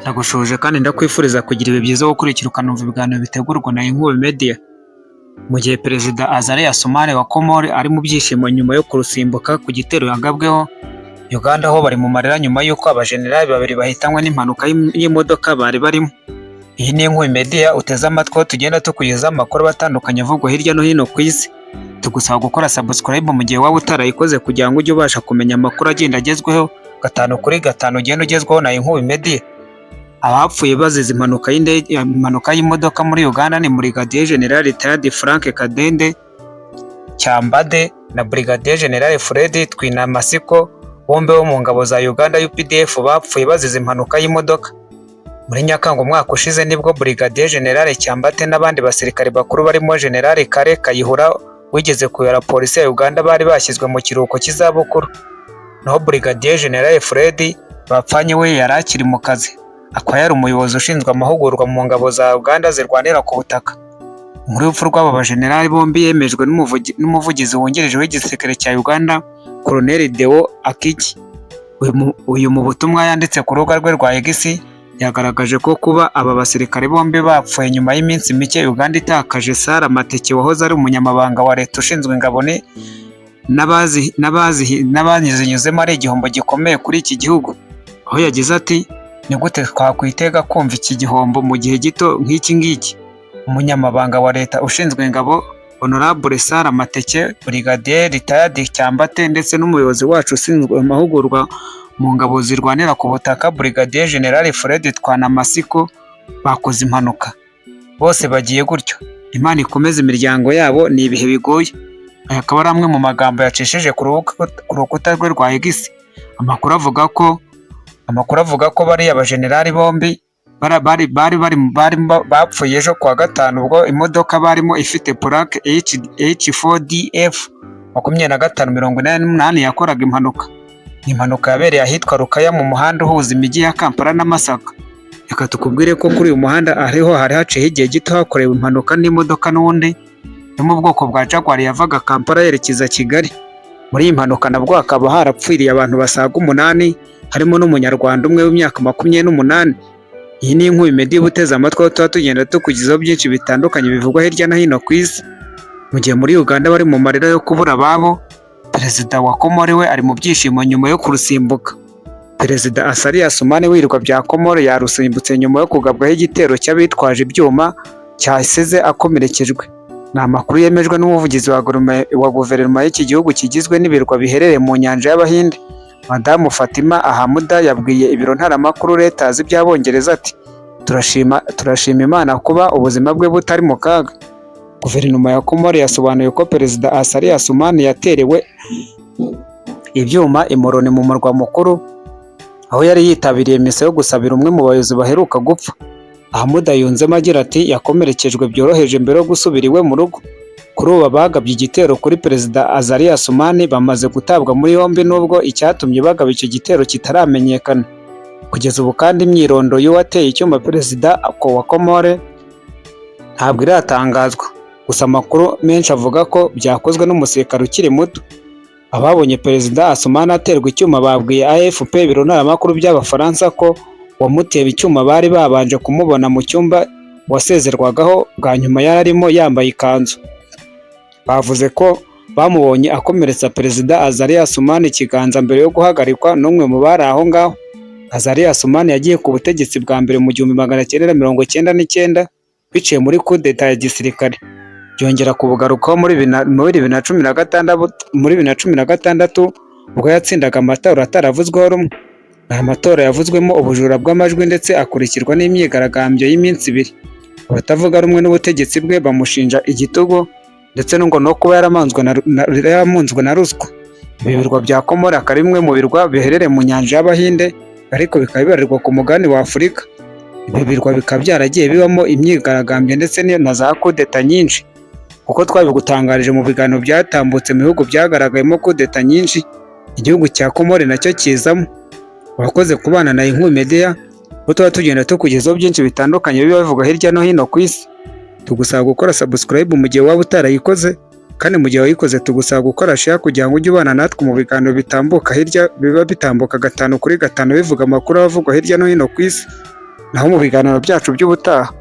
Ndagushuje kandi ndakwifuriza kugira ibihe byiza gukurikira ukanumva ibiganiro bitegurwa na Inkubi Media. Mu gihe Perezida Azali Assoumani wa Komori ari mu byishimo nyuma yo kurusimbuka ku gitero yagabweho, Uganda ho bari mu marira nyuma y'uko abajenerali babiri bahitanywe n'impanuka y'imodoka bari barimo. Iyi ni Inkubi Media uteze amatwi aho tugenda tukugezaho amakuru atandukanye avugwa hirya no hino ku isi. Tugusaba gukora subscribe mu gihe waba utarayikoze kugira ngo ujye ubasha kumenya amakuru agenda agezweho gatanu kuri gatanu ugenda ugezweho na Inkubi Media. Abapfuye bazize impanuka y'imodoka muri Uganda ni Brigadier General Retired Frank Kadende Kyambade na Brigadier General Fred Twinamasiko, bombi bo mu ngabo za Uganda UPDF bapfuye bazize impanuka y'imodoka. Muri Nyakanga umwaka ushize nibwo Brigadier General Kyambade n'abandi basirikare bakuru barimo General Kare Kayihura wigeze kuyobora polisi ya Uganda bari bashyizwe mu kiruhuko cy'izabukuru. Naho Brigadier General Fred bapfanye we yari akiri mu kazi, akaba yari umuyobozi ushinzwe amahugurwa mu ngabo za Uganda zirwanira ku butaka. Muri urupfu rw'aba bajenerali bombi yemejwe n'umuvugizi wungirije w'igisirikare cya Uganda, Colonel Deo Akiki. Uyu mu butumwa yanditse ku rubuga rwe rwa X yagaragaje ko kuba aba basirikare bombi bapfuye nyuma y'iminsi mike Uganda itakaje Sara Mateke wahoze ari umunyamabanga wa leta ushinzwe ingabo n'abazinyuzemo ari igihombo gikomeye kuri iki gihugu. Aho yagize ati ni gute twakwitega kumva iki gihombo mu gihe gito nk'iki ngiki? Umunyamabanga wa leta ushinzwe ingabo Honorable Sara Mateke, Brigadier Retired Kyambate ndetse n'umuyobozi wacu ushinzwe amahugurwa mu ngabo zirwanira ku butaka Brigadier General Fred Twanamasiko bakoze impanuka. Bose bagiye gutyo. Imana ikomeze imiryango yabo, ni ibihe bigoye. Aya akaba ari amwe mu magambo yacishije ku rukuta rwe rwa X. Amakuru avuga ko bariya abajenerali bombi bapfuye ejo kuwa gatanu ubwo imodoka barimo ifite plaque H4DF 2558 yakoraga impanuka. Impanuka yabereye ahitwa Rukaya mu muhanda uhuza imijyi ya Kampala na Masaka. Reka tukubwire ko kuri uyu muhanda ariho hari haciye igihe gito hakorewe impanuka n'imodoka n'undi yo mu bwoko bwa Jaguar yavaga Kampala yerekeza Kigali. Muri iyi mpanuka nabwo hakaba harapfiriye abantu basaga 8 harimo n'umunyarwanda umwe w'imyaka 28. Iyi ni Inkubi Media uteze amatwi aho tuba tugenda tukugezaho byinshi bitandukanye bivugwa hirya no hino ku isi. Mu gihe muri Uganda bari mu marira yo kubura ababo, Perezida wa Komori we ari mu byishimo nyuma yo kurusimbuka. Perezida Azali Assoumani w'ibirwa bya Komori yarusimbutse nyuma yo kugabwaho igitero cy'abitwaje ibyuma cyasize akomerekejwe. Ni amakuru yemejwe n'umuvugizi wa guverinoma y'iki gihugu kigizwe n'ibirwa biherereye mu nyanja y'Abahinde. Madamu Fatima Ahamuda yabwiye ibiro ntaramakuru Reuters by'Abongereza ati turashima Imana kuba ubuzima bwe butari mu kaga. Guverinoma ya Komori yasobanuye ko Perezida Azali Assoumani yaterewe ibyuma i Moroni mu murwa mukuru, aho yari yitabiriye misa yo gusabira umwe mu bayobozi baheruka gupfa. Ahamuda yunzemo agira ati yakomerekejwe byoroheje mbere yo gusubira iwe mu rugo. Kuri ubu bagabye igitero kuri Perezida Azali Assoumani bamaze gutabwa muri yombi nubwo icyatumye bagaba icyo gitero kitaramenyekana. Kugeza ubu kandi imyirondoro y'uwateye icyuma Perezida wa Komore ntabwo iratangazwa. Gusa amakuru menshi avuga ko byakozwe n'umusirikare ukiri muto. Ababonye Perezida Assoumani aterwa icyuma babwiye AFP ibiro ntaramakuru by'Abafaransa ko uwamuteye icyuma bari babanje kumubona mu cyumba wasezerwagaho bwa nyuma yararimo yambaye ikanzu. Bavuze ko bamubonye akomeretsa Perezida Azali Assoumani ikiganza mbere yo guhagarikwa n'umwe mu bari aho ngaho. Azali Assoumani yagiye ku butegetsi bwa mbere mu 1999 biciye muri coup d'etat ya gisirikare. Byongera kubugarukaho muri 2016 ubwo yatsindaga amatora ataravuzweho rumwe. Aya matora yavuzwemo ubujura bw'amajwi ndetse akurikirwa n'imyigaragambyo y'iminsi 2. Abatavuga rumwe n'ubutegetsi bwe bamushinja igitugu ndetse no kuba yaramunzwe na ruswa. Ibi birwa bya Komori akaba ari bimwe mu birwa biherereye mu nyanja y'Abahinde ariko bikaba bibarirwa ku mugabane wa Afurika. Ibi birwa bikaba byaragiye bibamo imyigaragambyo ndetse na za coup d'etat nyinshi. Kuko twabigutangarije mu biganiro byatambutse mu bihugu byagaragayemo coup d'etat nyinshi, igihugu cya Komori nacyo kizamo. Wakoze kubana na Inkubi Media, tuba tugenda tukugezaho byinshi bitandukanye biba bivuga hirya no hino ku isi. Tugusaba gukora subscribe mu gihe waba utarayikoze, kandi mu gihe wayikoze tugusaba gukora share kugira ngo ujye ubana natwe mu biganiro bitambuka gatanu kuri gatanu bivuga amakuru avugwa hirya no hino ku isi. naho mu biganiro byacu by'ubutaha